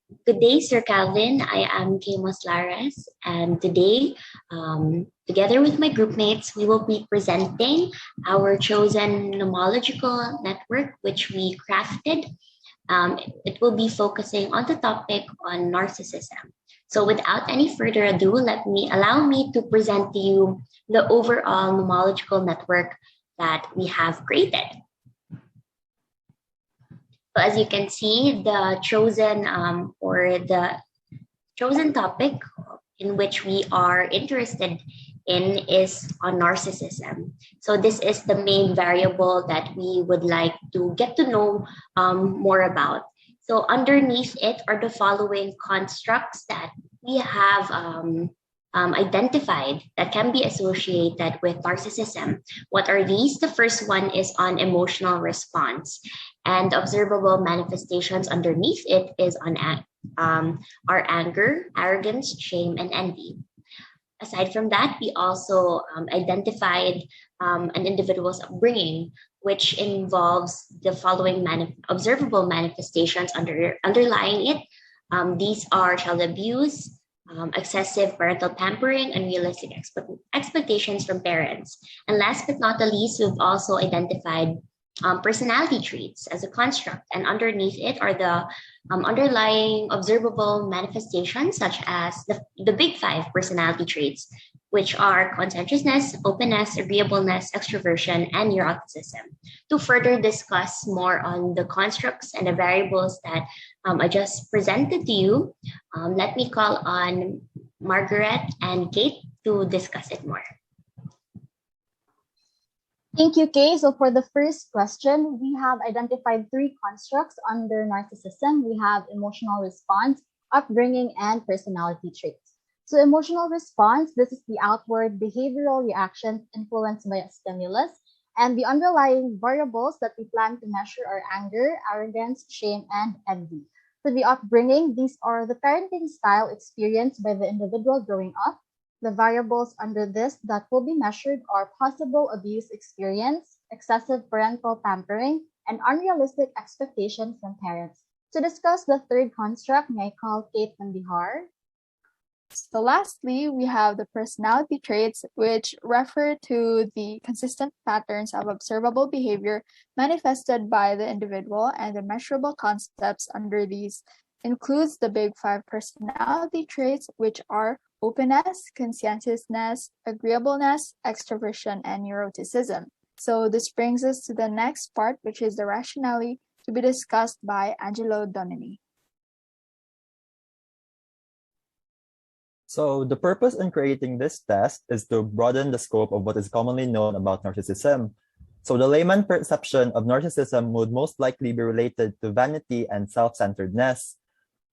Good day, Sir Calvin. I am Kay Lares, and today, together with my group mates, we will be presenting our chosen nomological network, which we crafted. It will be focusing on the topic on narcissism. So, without any further ado, allow me to present to you the overall nomological network that we have created. So as you can see, the chosen topic in which we are interested in is on narcissism. So this is the main variable that we would like to get to know more about. So underneath it are the following constructs that we have identified that can be associated with narcissism. What are these? The first one is on emotional response, and observable manifestations underneath it is on our anger, arrogance, shame, and envy. Aside from that, we also identified an individual's upbringing, which involves the following observable manifestations underlying it. These are child abuse, excessive parental pampering, unrealistic expectations from parents. And last but not the least, we've also identified personality traits as a construct. And underneath it are the underlying observable manifestations, such as the big five personality traits, which are conscientiousness, openness, agreeableness, extroversion, and neuroticism. To further discuss more on the constructs and the variables that I just presented to you, let me call on Margaret and Kate to discuss it more. Thank you, Kay. So for the first question, we have identified three constructs under narcissism. We have emotional response, upbringing, and personality traits. So emotional response, this is the outward behavioral reactions influenced by a stimulus, and the underlying variables that we plan to measure are anger, arrogance, shame, and envy. For the upbringing, these are the parenting style experienced by the individual growing up. The variables under this that will be measured are possible abuse experience, excessive parental pampering, and unrealistic expectations from parents. To discuss the third construct, may I call Kate Mandihar? So lastly, we have the personality traits, which refer to the consistent patterns of observable behavior manifested by the individual, and the measurable concepts under these includes the big five personality traits, which are openness, conscientiousness, agreeableness, extroversion, and neuroticism. So this brings us to the next part, which is the rationale to be discussed by Angelo Domini. So the purpose in creating this test is to broaden the scope of what is commonly known about narcissism. So the layman perception of narcissism would most likely be related to vanity and self-centeredness.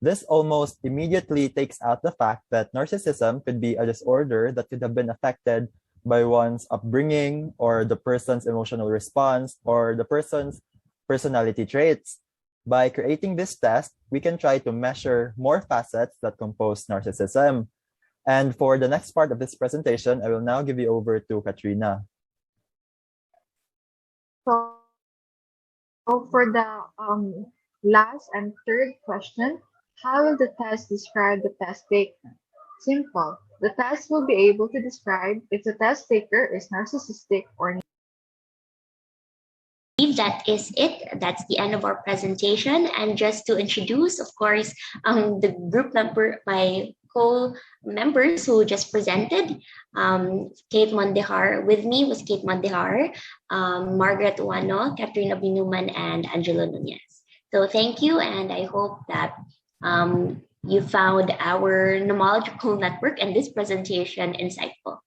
This almost immediately takes out the fact that narcissism could be a disorder that could have been affected by one's upbringing, or the person's emotional response, or the person's personality traits. By creating this test, we can try to measure more facets that compose narcissism. And for the next part of this presentation, I will now give you over to Katrina. So for the last and third question, how will the test describe the test taker? Simple. The test will be able to describe if the test taker is narcissistic or not. That is it. That's the end of our presentation. And just to introduce, of course, the group member, my co-members who just presented, Kate Mandihar. With me was Kate Mandihar, Margaret Uano, Katrina Binuman, and Angelo Nunez. So thank you, and I hope that you found our nomological network and this presentation insightful.